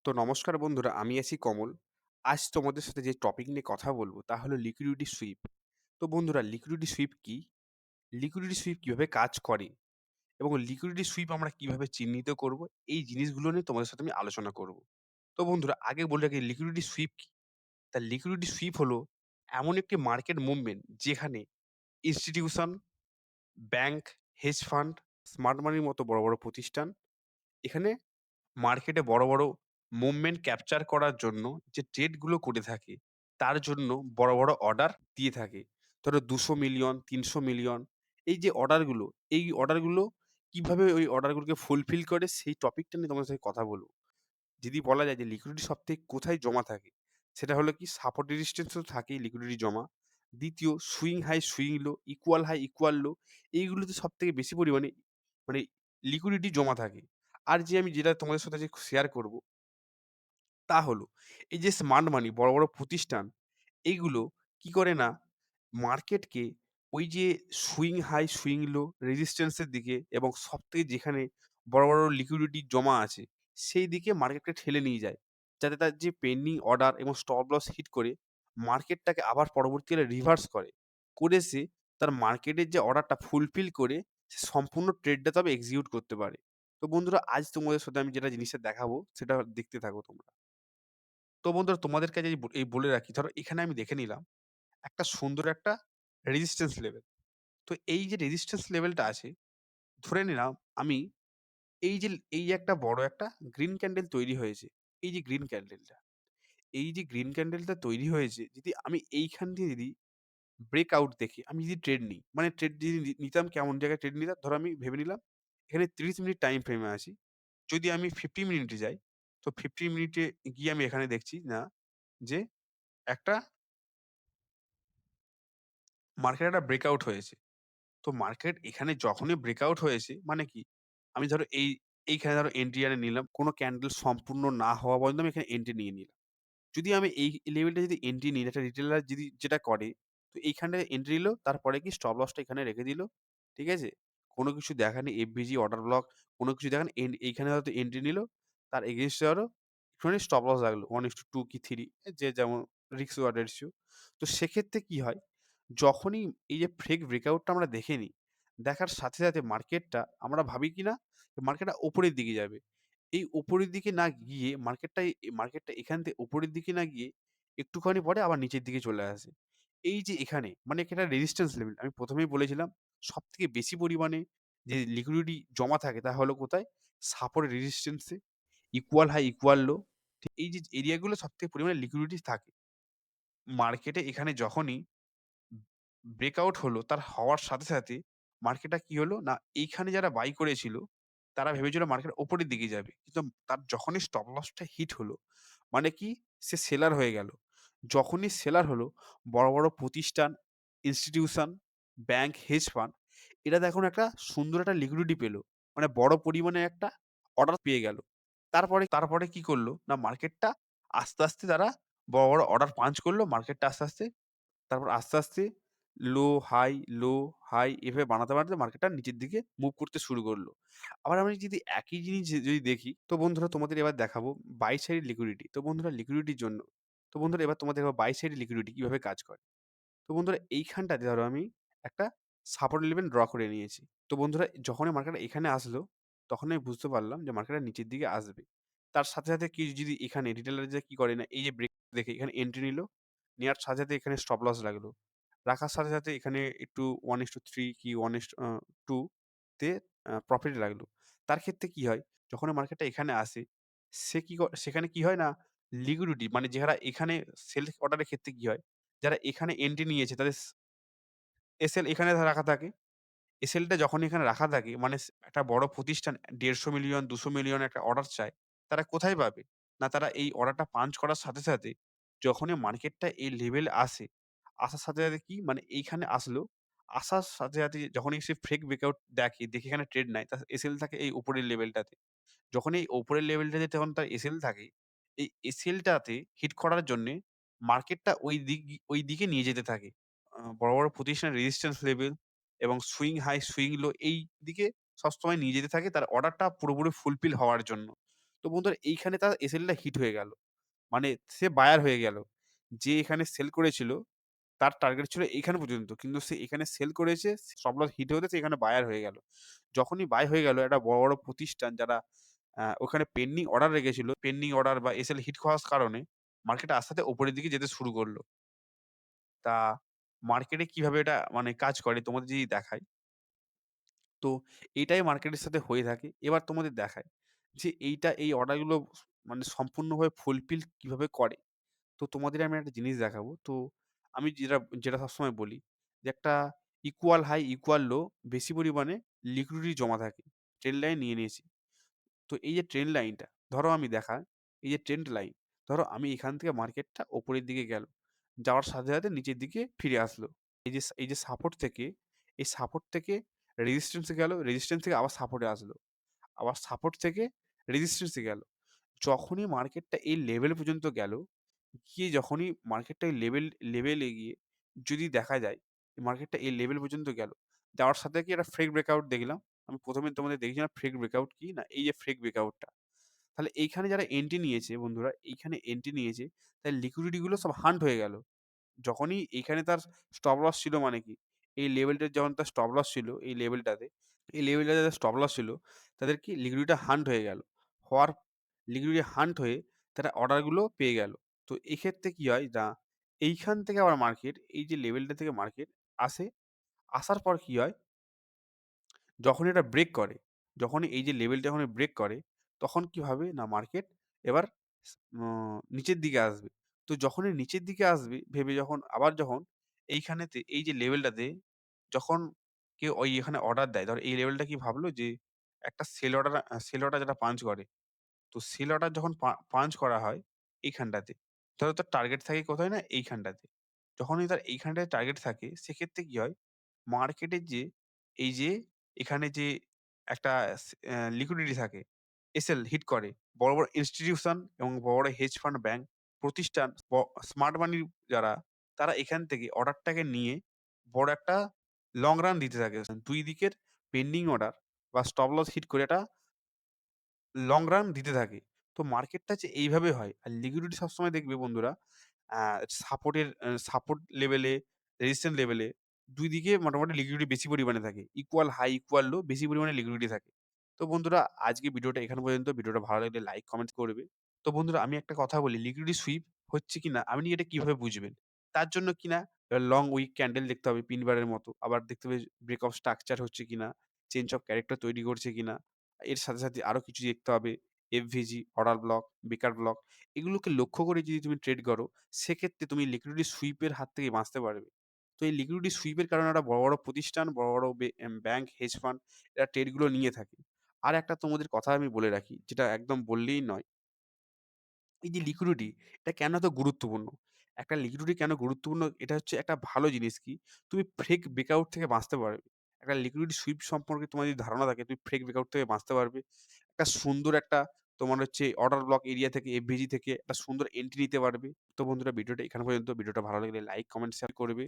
তো নমস্কার বন্ধুরা, আমি আছি কমল। আজ তোমাদের সাথে যে টপিক নিয়ে কথা বলবো তা হলো লিকুইডিটি সুইপ। তো বন্ধুরা, লিকুইডিটি সুইপ কি? লিকুইডিটি সুইপ কিভাবে কাজ করে? এবং লিকুইডিটি সুইপ আমরা কিভাবে চিহ্নিত করব? এই জিনিসগুলো নিয়ে তোমাদের সাথে আমি আলোচনা করব। তো বন্ধুরা, আগে বলে রাখি লিকুইডিটি সুইপ কি? তা লিকুইডিটি সুইপ হলো এমন একটি মার্কেট মুভমেন্ট যেখানে institution, bank, hedge fund, smart মানির মতো বড়, বড় প্রতিষ্ঠান এখানে মার্কেটে বড়, বড় মুভমেন্ট ক্যাপচার করার জন্য যে ট্রেড গুলো করে থাকে, তার জন্য বড়, বড় অর্ডার দিয়ে থাকে। ধরো ২০০ মিলিয়ন, ৩০০ মিলিয়ন এই যে অর্ডারগুলো, এই অর্ডারগুলো কিভাবে ওই অর্ডারগুলোকে ফুলফিল করে সেই টপিকটা নিয়ে তোমাদের সাথে কথা বলব। যদি বলা যায় যে লিকুইডিটি সবথেকে কোথায় জমা থাকে? সেটা হলো কি সাপোর্ট রেজিস্ট্যান্স তো থাকেই লিকুইডিটি জমা। দ্বিতীয় swing high, swing low, equal high, equal low এইগুলোতে সবথেকে বেশি পরিমাণে মানে লিকুইডিটি জমা থাকে। আর যে আমি যেটা তোমাদের সাথে যে শেয়ার করব তা হলো এই যে স্মার্ট মানি বড়, বড় প্রতিষ্ঠান এইগুলো কি করে না মার্কেটকে ওই যে swing high, swing low, resistance এর দিকে এবং সবথেকে যেখানে বড়, বড় লিকুইডিটি জমা আছে সেই দিকে মার্কেটকে ঠেলে নিয়ে যায়। যাতে তার যে পেন্ডিং অর্ডার এবং স্টপ লস হিট করে মার্কেটটাকে আবার পরবর্তীকালে রিভার্স করে। করে সে তার মার্কেটের যে অর্ডারটা ফুলফিল করে সে সম্পূর্ণ ট্রেডটা তবে এক্সিকিউট করতে পারে। তো বন্ধুরা, আজ তোমাদের সাথে আমি যেটা জিনিসটা দেখাবো সেটা দেখতে থাকো তোমরা। তো বন্ধুরা, তোমাদের কাছে এই বলে রাখি, ধরো এখানে আমি দেখে নিলাম একটা সুন্দর একটা রেজিস্ট্যান্স লেভেল। তো এই যে রেজিস্ট্যান্স লেভেলটা আছে, ধরে নিলাম আমি এই যে এই যে একটা বড় একটা গ্রিন ক্যান্ডেল তৈরি হয়েছে। এই যে গ্রিন ক্যান্ডেলটা, এই যে গ্রিন ক্যান্ডেলটা তৈরি হয়েছে, যদি আমি এইখান দিয়ে যদি ব্রেকআউট দেখি, আমি যদি ট্রেড নিই, মানে ট্রেড যদি নিতাম কেমন জায়গায় ট্রেড নিতাম? ধরো আমি ভেবে নিলাম এখানে ৩০ মিনিট টাইম ফ্রেমে আছি। যদি আমি ৫০ মিনিটে যাই, তো ৫০ মিনিটে গিয়ে আমি এখানে দেখছি না যে একটা মার্কেটে একটা ব্রেকআউট হয়েছে। তো মার্কেট এখানে যখনই ব্রেকআউট হয়েছে মানে কি? আমি ধরো এইখানে ধরো এন্ট্রি আরে নিলাম। কোন ক্যান্ডেল সম্পূর্ণ না হওয়া পর্যন্ত আমি এখানে এন্ট্রি নিয়ে নিলাম। যদি আমি এই লেভেলটা যদি এন্ট্রি নিই, একটা রিটেলার যদি যেটা করে, তো এইখানটায় এন্ট্রি নিলো, তারপরে কি স্টপ লসটা এখানে রেখে দিল। ঠিক আছে? কোন কিছু দেখায়নি এফভিজি, অর্ডার ব্লক কোন কিছু দেখায়নি। এইখানে হয়তো এন্ট্রি নিলো, তার এগেইনস্ট এ আরো একটুখানি স্টপ লস রাখলো 1:2 কি 3 যে যেমন রিস্ক রোয়ার্ড রেশিও। তো সেক্ষেত্রে কি হয়? যখনই এই যে ফেক ব্রেকআউটটা আমরা দেখে নিই, দেখার সাথে, সাথে মার্কেটটা আমরা ভাবি কি না মার্কেটটা উপরের দিকে যাবে। এই উপরের দিকে না গিয়ে মার্কেটটা এখান থেকে উপরের দিকে না গিয়ে একটুখানি পরে আবার নিচের দিকে চলে আসে। এই যে এখানে মানে একটা রেজিস্ট্যান্স লেভেল আমি ১ম এই বলেছিলাম সবথেকে বেশি পরিমাণে যে লিকুইডিটি জমা থাকে তা হলো কোথায়? সাপোর্ট রেজিস্ট্যান্স এ, ইকুয়াল হাই, ইকুয়াল লো। ঠিক এই যে এরিয়াগুলো সবথেকে পরিমাণে লিকুইডিটি থাকে। মার্কেটে এখানে যখনই ব্রেকআউট হলো, তার হওয়ার সাথে, সাথে মার্কেটটা কি হলো? না এইখানে যারা বাই করেছিল, তারা ভেবেছিল মার্কেট উপরের দিকে যাবে। কিন্তু তার যখনই স্টপ লসটা হিট হলো, মানে কি? সে সেলার হয়ে গেল। যখনই সেলার হলো, বড়, বড় প্রতিষ্ঠান, ইনস্টিটিউশন, ব্যাংক, হেজ ফান্ড এরা দেখুন একটা সুন্দর একটা লিকুইডিটি পেল। মানে বড় পরিমাণে একটা অর্ডার পেয়ে গেল। তারপরে কি করলো? না মার্কেটটা আস্তে, আস্তে তারা বড়, বড় অর্ডার পাঞ্চ করলো। মার্কেটটা আস্তে, আস্তে তারপর আস্তে, আস্তে লো, হাই, লো, হাই এভাবে বানাতে, বানাতে মার্কেটটা নিচের দিকে মুভ করতে শুরু করলো। আবার আমি যদি একই জিনিস যদি দেখি, তো বন্ধুরা তোমাদের এবার দেখাবো বাই সাইড লিকুইডিটি। তো বন্ধুরা লিকুইডিটির জন্য তো বন্ধুরা এবার তোমাদের দেখাবো বাই সাইড লিকুইডিটি কিভাবে কাজ করে। তো বন্ধুরা এইখানটাতে ধরো আমি একটা সাপোর্ট লেভেল ড্র করে নিয়েছি। তো বন্ধুরা যখনই মার্কেটটা এখানে আসলো, তখন আমি বুঝতে পারলাম যে মার্কেটটা নিচের দিকে আসবে। তার সাথে, সাথে কি যদি এখানে রিটেলার যে কি করে না এই যে ব্রেক দেখে এখানে এন্ট্রি নিলো, নেওয়ার সাথে, সাথে এখানে স্টপ লস রাখলো। রাখার সাথে, সাথে এখানে একটু 1:3 কি 1:2 তে প্রফিট রাখলো। তার ক্ষেত্রে কি হয়? যখন মার্কেটটা এখানে আসে, সেখানে কি হয় না লিকুইডিটি মানে যারা এখানে সেল অর্ডার এর ক্ষেত্রে কি হয়? যারা এখানে এন্ট্রি নিয়েছে তাদের এসএল এখানে রাখা থাকে। এসএলটা যখন এখানে রাখা থাকে মানে একটা বড় প্রতিষ্ঠান ১৫০ মিলিয়ন ২০০ মিলিয়ন একটা অর্ডার চায়। তারা কোথায় পাবে? না তারা এই অর্ডারটা পাঞ্চ করার সাথে, সাথে যখনই মার্কেটটা এই লেভেলে আসে, আসার সাথে, সাথে কি মানে এইখানে আসলো। আসার সাথে, সাথে যখনই সে ফেক ব্রেকআউট দেখে, দেখে এখানে ট্রেড নেয় তার এসএল থাকে এই উপরের লেভেলটাতে। যখন এই উপরের লেভেলটাতে তখন তার এসএল থাকে, এই এসএলটাতে হিট করার জন্যে মার্কেটটা ওই দিকে নিয়ে যেতে থাকে। বড়, বড় প্রতিষ্ঠানের রেজিস্ট্যান্স লেভেল এবং সুইং হাই, সুইং লো এই দিকে সবসময় নিয়ে যেতে থাকে তার অর্ডারটা পুরোপুরি ফুলফিল হওয়ার জন্য। তো বন্ধুরা এইখানে তার এসএলটা হিট হয়ে গেল। মানে সে বায়ার হয়ে গেল। যে এখানে সেল করেছিল তার টার্গেট ছিল এইখানে পর্যন্ত। কিন্তু সে এখানে সেল করেছে, স্টপ লস হিট হতে সে এখানে বায়ার হয়ে গেল। যখনই বাই হয়ে গেল একটা বড়, বড় প্রতিষ্ঠান যারা ওখানে পেন্ডিং অর্ডার রেখেছিল, পেন্ডিং অর্ডার বা এসএল হিট হওয়ার কারণে মার্কেট আস্তে, আস্তে উপরের দিকে যেতে শুরু করল। তা মার্কেটে কিভাবে এটা মানে কাজ করে তোমাদের যদি দেখাই, তো এটাই মার্কেটের সাথে হয়ে থাকে। এবার তোমাদের দেখাই যে এই অর্ডারগুলো মানে সম্পূর্ণভাবে ফুলফিল কিভাবে করে। তো তোমাদের আমি একটা জিনিস দেখাবো। তো আমি যেটা সবসময় বলি যে একটা ইকুয়াল হাই, ইকুয়াল লো বেশি পরিমাণে লিকুইডিটি জমা থাকে। ট্রেন্ড লাইন নিয়ে নিয়েছি। তো এই যে ট্রেন্ড লাইনটা ধরো আমি দেখাই, এই যে ট্রেন্ড লাইন, ধরো আমি এখান থেকে মার্কেটটা উপরের দিকে গেল। যাওয়ার সাথে, সাথে নিচের দিকে ফিরে আসলো। এই যে সাপোর্ট থেকে, এই সাপোর্ট থেকে রেজিস্ট্যান্স এ গেল, রেজিস্ট্যান্স থেকে আবার সাপোর্টে আসলো। আবার সাপোর্ট থেকে রেজিস্ট্যান্স এ গেল। যখনই মার্কেটটা এই লেভেল পর্যন্ত গেল, গিয়ে যখনই মার্কেটটা এই লেভেলে গিয়ে যদি দেখা যায় মার্কেটটা এই লেভেল পর্যন্ত গেল। যাওয়ার সাথে কি একটা ফ্রেক ব্রেকআউট দেখলাম। আমি ১ম এ তোমাদের দেখিয়েছিলাম ফ্রেক ব্রেকআউট কি? না এই যে ফ্রেক ব্রেকআউটটা। তাহলে এইখানে যারা এন্ট্রি নিয়েছে বন্ধুরা, এইখানে এন্ট্রি নিয়েছে, তাই লিকুইডিটি গুলো সব হান্ট হয়ে গেল। যখনই এইখানে তার স্টপ লস ছিল মানে কি? এই লেভেলটার যখন তার স্টপ লস ছিল এই লেভেলটাতে, এই লেভেলটাতে যাদের স্টপ লস ছিল তাদের কি লিকুইডিটিটা হান্ট হয়ে গেল। হওয়ার লিকুইডিটি হান্ট হয়ে তারা অর্ডারগুলো পেয়ে গেল। তো এক্ষেত্রে কি হয়? না এইখান থেকে আবার মার্কেট এই যে লেভেলটা থেকে মার্কেট আসে, আসার পর কি হয়? যখন এটা ব্রেক করে, যখনই এই যে লেভেলটা যখন ব্রেক করে, তখন কি হবে? না মার্কেট এবার নিচের দিকে আসবে। তো যখনই নিচের দিকে আসবে ভেবে যখন এইখানেতে এই যে লেভেলটাতে যখন কেউ ওই এখানে অর্ডার দেয়, ধরো এই লেভেলটা কি ভাবলো যে একটা সেল অর্ডার যেটা পাঞ্চ করে। তো সেল অর্ডার যখন পাঞ্চ করা হয় এইখানটাতে, ধরো তার টার্গেট থাকে কোথায়? না এইখানটাতে। যখনই তার এইখানটায় টার্গেট থাকে সেক্ষেত্রে কি হয়? মার্কেটের যে এই যে এখানে যে একটা লিকুইডিটি থাকে, এসএল হিট করে। বড়, বড় ইনস্টিটিউশন এবং বড়, বড় হেজ ফান্ড ব্যাংক প্রতিষ্ঠান স্মার্ট মানি যারা তারা এখান থেকে অর্ডারটাকে নিয়ে বড় একটা লং রান দিতে থাকে। ২ দিকের পেন্ডিং অর্ডার বা স্টপ লস হিট করে একটা লং রান দিতে থাকে। তো মার্কেটটা যে এইভাবে হয়। আর লিকুইডিটি সবসময় দেখবে বন্ধুরা আ সাপোর্ট লেভেলে, রেজিস্ট্যান্স লেভেলে ২ দিকে মোটামুটি লিকুইডিটি বেশি পরিমাণে থাকে। ইকুয়াল হাই, ইকুয়াল লো বেশি পরিমাণে লিকুইডিটি থাকে। তো বন্ধুরা আজকে ভিডিওটা এখানে পর্যন্ত। ভিডিওটা ভালো লাগলে লাইক, কমেন্ট করবে। তো বন্ধুরা আমি একটা কথা বলি লিকুইডিটি সুইপ হচ্ছে কিনা আপনি এটা কিভাবে বুঝবেন? তার জন্য কিনা লং উইক ক্যান্ডেল দেখতে হবে পিন বারের মতো। আবার দেখতে হবে ব্রেক অফ স্ট্রাকচার হচ্ছে কিনা, চেঞ্জ অফ ক্যারেক্টার তৈরি করছে কিনা। এর সাথে, সাথে আরো কিছু দেখতে হবে। এফভিজি, অর্ডার ব্লক, বেকার ব্লক এগুলোকে লক্ষ্য করে যদি তুমি ট্রেড করো, সেক্ষেত্রে তুমি লিকুইডিটি সুইপ এর হাত থেকে বাঁচতে পারবে। তো এই লিকুইডিটি সুইপ এর কারণে একটা বড়, বড় প্রতিষ্ঠান, বড়, বড় ব্যাংক, হেজ ফান্ড এরা ট্রেড গুলো নিয়ে থাকে। আর একটা তোমাদের কথা আমি বলে রাখি, যেটা একদম বললেই নয়। এই যে লিকুইডিটি এটা কেন এত গুরুত্বপূর্ণ? একটা লিকুইডিটি কেন গুরুত্বপূর্ণ? এটা হচ্ছে একটা ভালো জিনিস কি, তুমি ফেক ব্রেকআউট থেকে বাঁচতে পারবে। একটা লিকুইডিটি সুইপ সম্পর্কে তোমার যদি ধারণা থাকে, তুমি ফেক ব্রেকআউট থেকে বাঁচতে পারবে। একটা সুন্দর একটা তোমার হচ্ছে অর্ডার ব্লক এরিয়া থেকে এফভিজি থেকে একটা সুন্দর এন্ট্রি নিতে পারবে। তো বন্ধুরা ভিডিওটা এখানে পর্যন্ত। ভিডিওটা ভালো লাগলে লাইক, কমেন্ট, শেয়ার করবে।